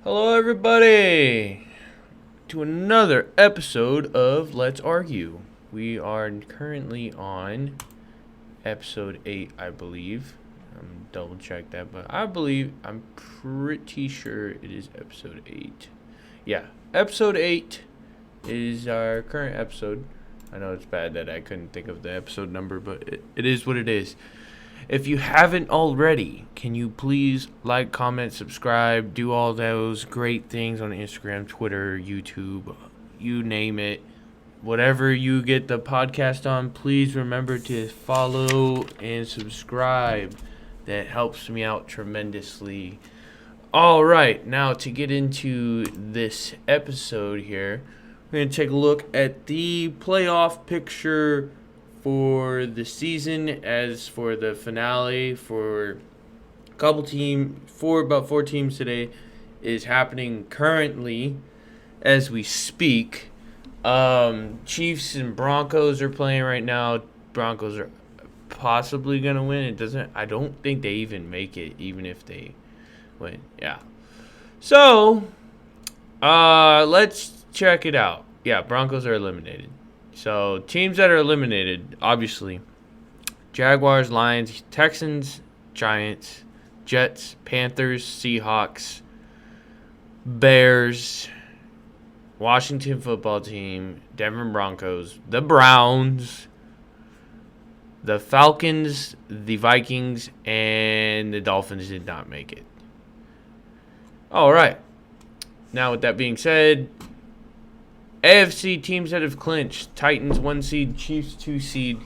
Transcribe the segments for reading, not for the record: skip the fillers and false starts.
Hello, everybody, to another episode of Let's Argue. We are currently on episode 8, I believe. Double check that, but I'm pretty sure it is episode 8. Yeah, episode 8 is our current episode. I know it's bad that I couldn't think of the episode number, but it is what it is. If you haven't already, can you please like, comment, subscribe, do all those great things on Instagram, Twitter, YouTube, you name it. Whatever you get the podcast on, please remember to follow and subscribe. That helps me out tremendously. All right, now to get into this episode here, we're going to take a look at the playoff picture for the season, as for the finale for about four teams today is happening currently as we speak. Chiefs and Broncos are playing right now. Broncos are possibly gonna win. I don't think they even make it, even if they win. Yeah. So, let's check it out. Yeah, Broncos are eliminated. So, teams that are eliminated, obviously, Jaguars, Lions, Texans, Giants, Jets, Panthers, Seahawks, Bears, Washington football team, Denver Broncos, the Browns, the Falcons, the Vikings, and the Dolphins did not make it. All right. Now, with that being said, AFC teams that have clinched: Titans 1 seed, Chiefs 2 seed,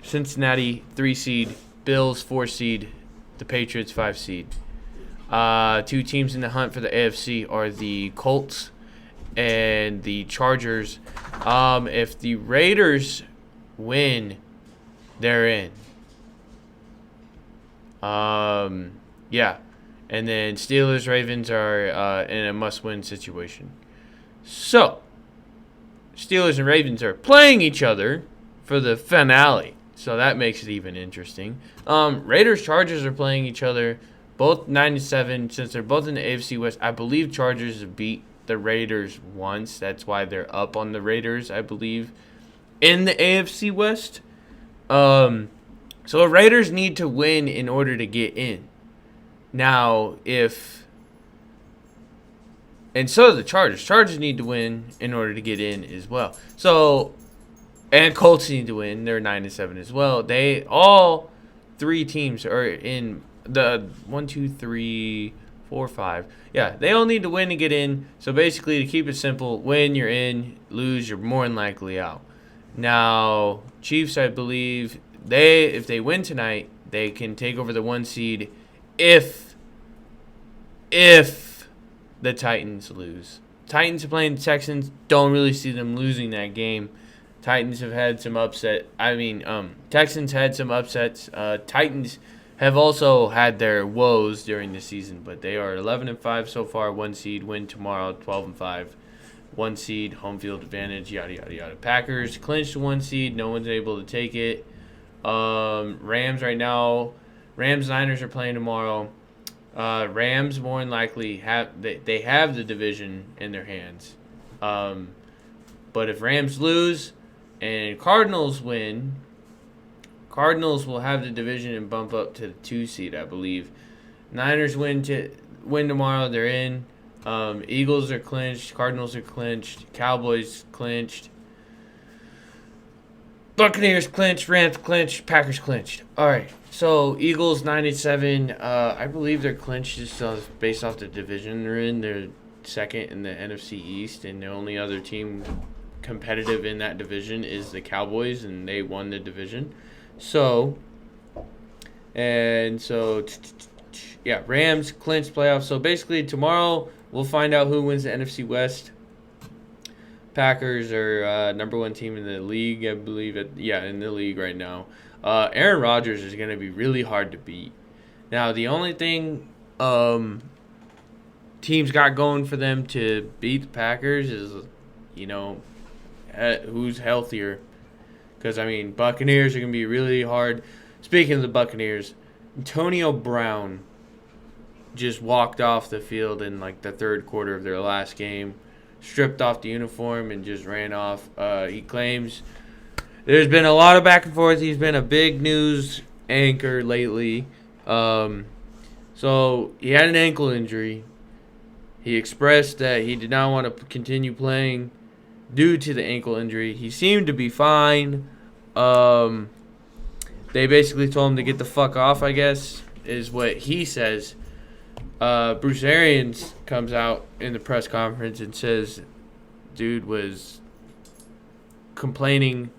Cincinnati 3 seed, Bills 4 seed, the Patriots 5 seed. Two teams in the hunt for the AFC are the Colts and the Chargers. If the Raiders win, they're in. Yeah. And then Steelers, Ravens are in a must-win situation. So, Steelers and Ravens are playing each other for the finale. So that makes it even interesting. Raiders, Chargers are playing each other, both 9-7. Since they're both in the AFC West, I believe Chargers have beat the Raiders once. That's why they're up on the Raiders, I believe, in the AFC West. So Raiders need to win in order to get in. Now, and so do the Chargers. Chargers need to win in order to get in as well. So, and Colts need to win. They're 9-7 as well. All three teams are in the 1, 2, 3, 4, 5. Yeah, they all need to win to get in. So basically, to keep it simple, win, you're in. Lose, you're more than likely out. Now, Chiefs, I believe, if they win tonight, they can take over the 1 seed if the Titans lose. Titans are playing the Texans. Don't really see them losing that game. Texans had some upsets. Titans have also had their woes during the season, but they are 11-5 so far. 1 seed, win tomorrow, 12-5. 1 seed, home field advantage, yada yada yada. Packers clinched 1 seed. No one's able to take it. Rams right now. Niners are playing tomorrow. Rams more than likely have the division in their hands. But if Rams lose and Cardinals win, Cardinals will have the division and bump up to the 2 seed, I believe. Niners win tomorrow, they're in. Eagles are clinched, Cardinals are clinched, Cowboys clinched, Buccaneers clinched, Rams clinched, Packers clinched. All right, so Eagles 9-7. I believe they're clinched just based off the division they're in. They're second in the NFC East, and the only other team competitive in that division is the Cowboys, and they won the division. So, Rams clinched playoffs. So basically, tomorrow we'll find out who wins the NFC West. Packers are number 1 team in the league, I believe. In the league right now. Aaron Rodgers is going to be really hard to beat. Now, the only thing teams got going for them to beat the Packers is, who's healthier. Because, Buccaneers are going to be really hard. Speaking of the Buccaneers, Antonio Brown just walked off the field in like the third quarter of their last game, stripped off the uniform and just ran off. He claims there's been a lot of back and forth. He's been a big news anchor lately. So he had an ankle injury. He expressed that he did not want to continue playing due to the ankle injury. He seemed to be fine. They basically told him to get the fuck off, I guess, is what he says. Bruce Arians comes out in the press conference and says dude was complaining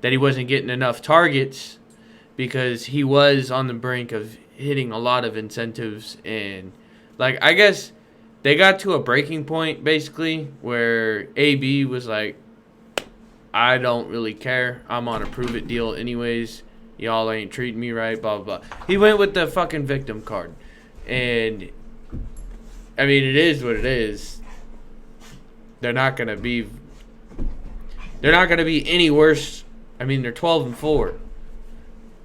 that he wasn't getting enough targets because he was on the brink of hitting a lot of incentives. And, like, I guess they got to a breaking point, basically, where AB was like, I don't really care. I'm on a prove-it deal anyways. Y'all ain't treating me right, blah, blah, blah. He went with the fucking victim card. And, I mean, it is what it is. They're not going to be any worse. I mean, they're 12-4.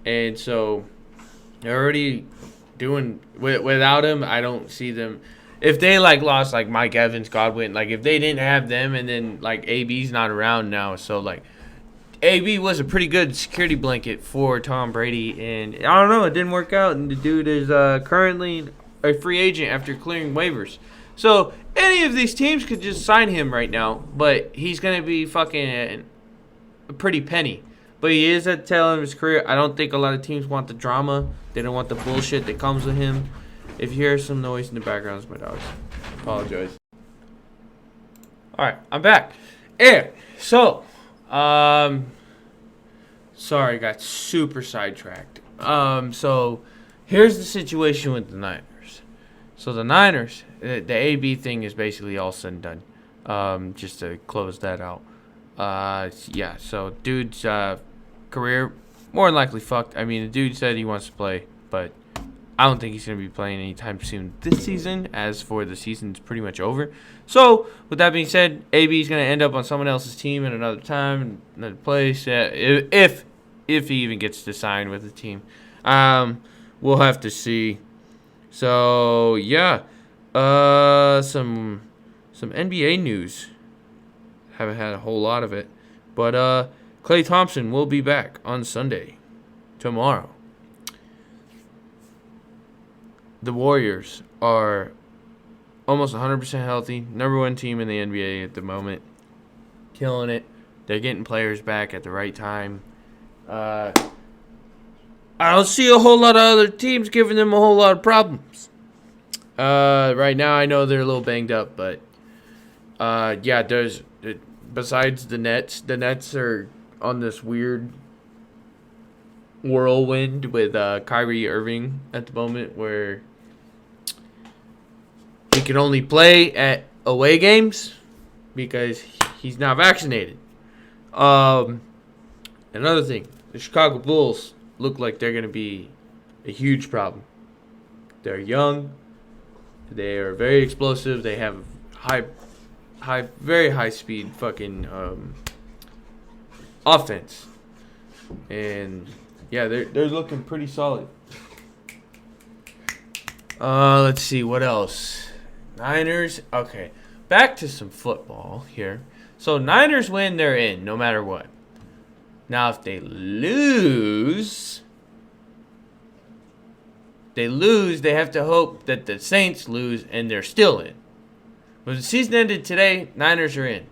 And so they're already doing without him. I don't see them. If they lost Mike Evans, Godwin, if they didn't have them, and then AB's not around now, so AB was a pretty good security blanket for Tom Brady, and I don't know, it didn't work out, and the dude is currently a free agent after clearing waivers. So any of these teams could just sign him right now, but he's gonna be fucking a pretty penny. But he is at the tail end of his career. I don't think a lot of teams want the drama. They don't want the bullshit that comes with him. If you hear some noise in the background, it's my dogs. Apologize. Alright, I'm back. And so, sorry, got super sidetracked. So here's the situation with the Niners. So the Niners, the AB thing is basically all said and done. Just to close that out. Yeah, so dude's career more than likely fucked. I mean, the dude said he wants to play, but I don't think he's going to be playing anytime soon this season. As for the season's pretty much over. So, with that being said, AB is going to end up on someone else's team at another time, another place. If he even gets to sign with the team, we'll have to see. So yeah, some NBA news. Haven't had a whole lot of it, but Klay Thompson will be back on Sunday, tomorrow. The Warriors are almost 100% healthy. Number one team in the NBA at the moment. Killing it. They're getting players back at the right time. I don't see a whole lot of other teams giving them a whole lot of problems. Right now, I know they're a little banged up, but yeah, there's besides the Nets are on this weird whirlwind with Kyrie Irving at the moment, where he can only play at away games because he's not vaccinated. Another thing, the Chicago Bulls look like they're going to be a huge problem. They're young. They are very explosive. They have very high speed fucking offense. And yeah, they're looking pretty solid. Let's see what else. Niners. Okay, back to some football here. So Niners win, they're in no matter what. Now if they lose, they have to hope that the Saints lose and they're still in. But the season ended today, Niners are in.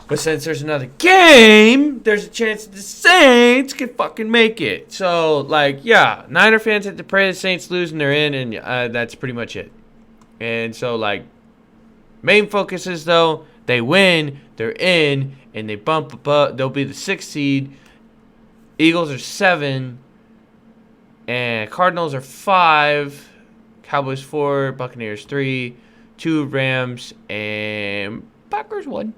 But since there's another game, there's a chance that the Saints can fucking make it. So, yeah, Niner fans have to pray the Saints lose and they're in, and that's pretty much it. And so, main focus is, though, they win, they're in, and they bump up. They'll be the 6th seed. Eagles are 7, and Cardinals are 5, Cowboys 4, Buccaneers 3, 2 Rams, and Packers 1.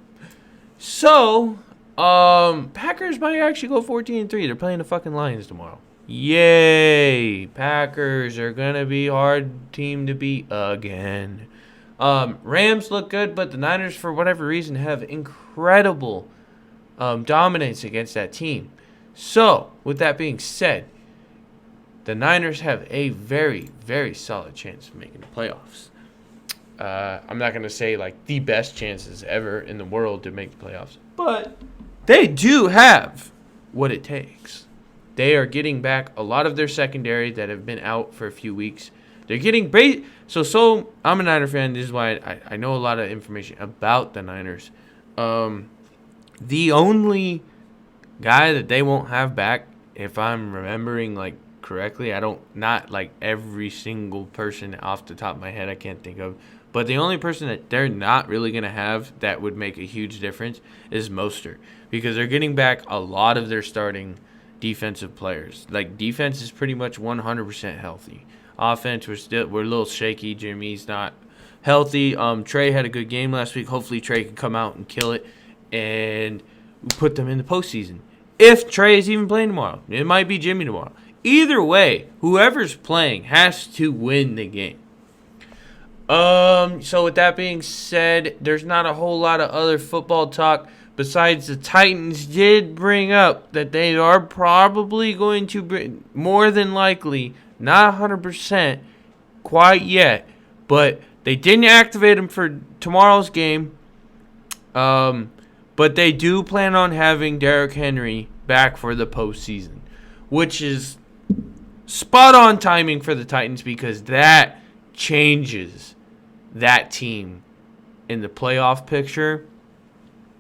So, Packers might actually go 14-3. They're playing the fucking Lions tomorrow. Yay! Packers are gonna be a hard team to beat again. Rams look good, but the Niners, for whatever reason, have incredible dominance against that team. So, with that being said, the Niners have a very, very solid chance of making the playoffs. I'm not going to say like the best chances ever in the world to make the playoffs, but they do have what it takes. They are getting back a lot of their secondary that have been out for a few weeks. They're getting so I'm a Niner fan. This is why I know a lot of information about the Niners. The only guy that they won't have back, if I'm remembering like correctly, not like every single person off the top of my head I can't think of, but the only person that they're not really going to have that would make a huge difference is Mostert, because they're getting back a lot of their starting defensive players. Like, defense is pretty much 100% healthy. Offense, we're a little shaky. Jimmy's not healthy. Trey had a good game last week. Hopefully Trey can come out and kill it and put them in the postseason. If Trey is even playing tomorrow, it might be Jimmy tomorrow. Either way, whoever's playing has to win the game. So with that being said, there's not a whole lot of other football talk besides the Titans did bring up that they are probably going to bring, more than likely, not 100% quite yet, but they didn't activate him for tomorrow's game. But they do plan on having Derrick Henry back for the postseason, which is spot on timing for the Titans because that changes that team in the playoff picture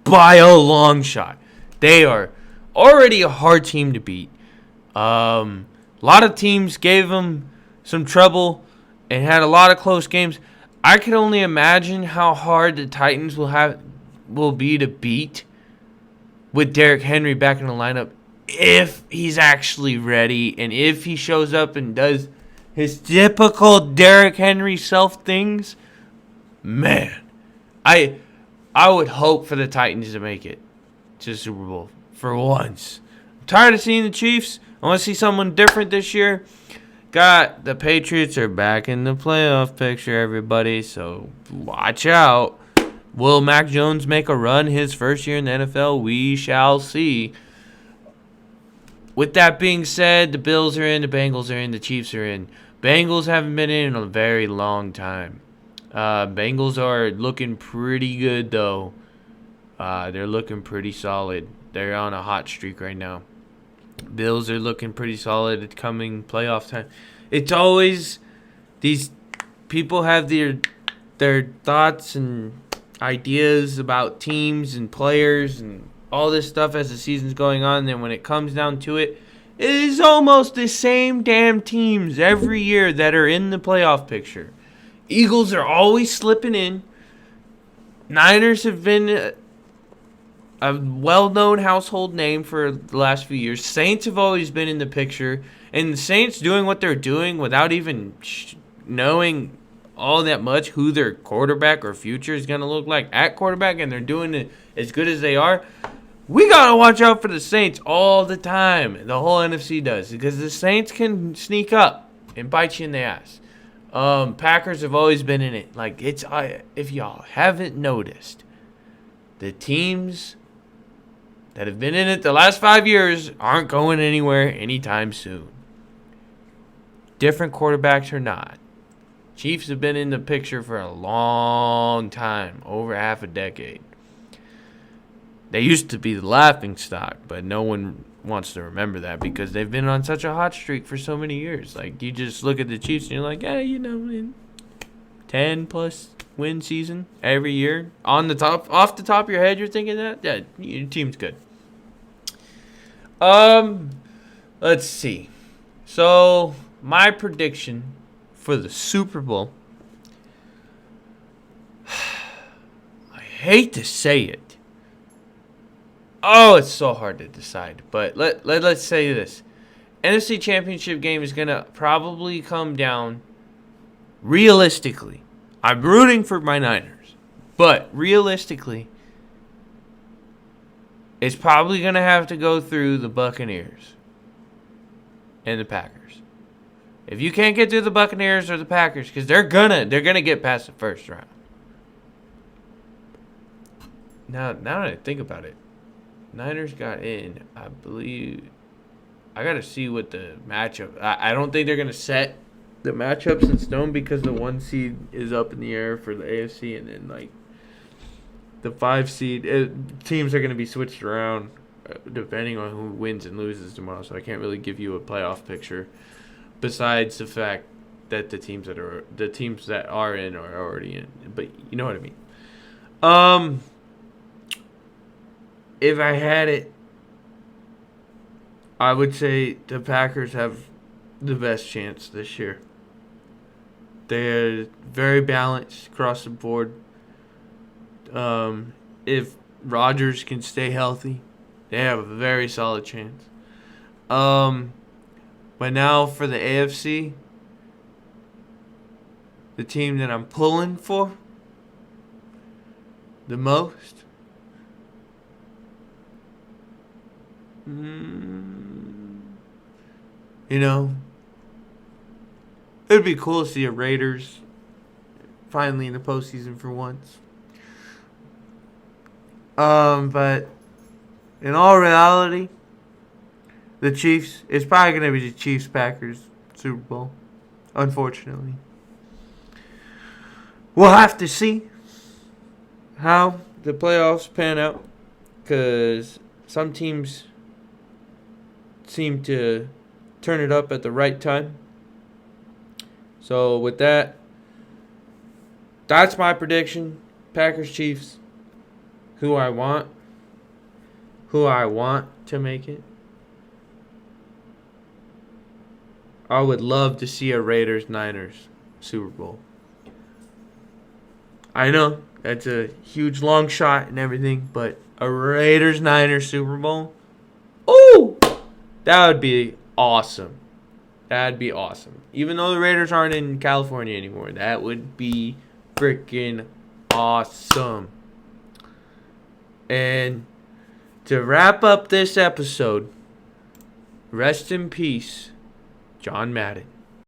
by a long shot. They are already a hard team to beat. A lot of teams gave them some trouble and had a lot of close games. I can only imagine how hard the Titans will be to beat with Derrick Henry back in the lineup if he's actually ready and if he shows up and does his typical Derrick Henry self things. Man, I would hope for the Titans to make it to the Super Bowl for once. I'm tired of seeing the Chiefs. I want to see someone different this year. The Patriots are back in the playoff picture, everybody, so watch out. Will Mac Jones make a run his first year in the NFL? We shall see. With that being said, the Bills are in, the Bengals are in, the Chiefs are in. Bengals haven't been in a very long time. Bengals are looking pretty good, though. They're looking pretty solid. They're on a hot streak right now. Bills are looking pretty solid. It's coming playoff time. It's always these people have their thoughts and ideas about teams and players and all this stuff as the season's going on. And then when it comes down to it, it is almost the same damn teams every year that are in the playoff picture. Eagles are always slipping in. Niners have been a well-known household name for the last few years. Saints have always been in the picture. And the Saints doing what they're doing without even knowing all that much who their quarterback or future is going to look like at quarterback, and they're doing it as good as they are. We got to watch out for the Saints all the time. The whole NFC does, because the Saints can sneak up and bite you in the ass. Packers have always been in it. Like, if y'all haven't noticed, the teams that have been in it the last 5 years aren't going anywhere anytime soon. Different quarterbacks or not. Chiefs have been in the picture for a long time, over half a decade. They used to be the laughingstock, but no one wants to remember that because they've been on such a hot streak for so many years. Like, you just look at the Chiefs and you're like, yeah, 10-plus win season every year. Off the top of your head, you're thinking that? Yeah, your team's good. Let's see. So, my prediction for the Super Bowl, I hate to say it. Oh, it's so hard to decide. But let's say this. NFC Championship game is going to probably come down, realistically. I'm rooting for my Niners. But realistically, it's probably going to have to go through the Buccaneers and the Packers. If you can't get through the Buccaneers or the Packers, because they're gonna get past the first round. Now that I think about it, Niners got in, I I gotta see what the matchup. I don't think they're gonna set the matchups in stone because the 1 seed is up in the air for the AFC, and then like the 5 seed teams are gonna be switched around depending on who wins and loses tomorrow. So I can't really give you a playoff picture. Besides the fact that the teams that are in are already in, but you know what I mean. If I had it, I would say the Packers have the best chance this year. They're very balanced across the board. If Rodgers can stay healthy, they have a very solid chance. But now for the AFC, the team that I'm pulling for the most, you know, it'd be cool to see a Raiders finally in the postseason for once. But in all reality, the Chiefs, it's probably going to be the Chiefs-Packers Super Bowl, unfortunately. We'll have to see how the playoffs pan out, because some teams seem to turn it up at the right time. So with that, that's my prediction. Packers, Chiefs, who I want to make it. I would love to see a Raiders-Niners Super Bowl. I know that's a huge long shot and everything, but a Raiders-Niners Super Bowl, ooh, that would be awesome. That'd be awesome. Even though the Raiders aren't in California anymore, that would be freaking awesome. And to wrap up this episode, rest in peace, John Madden.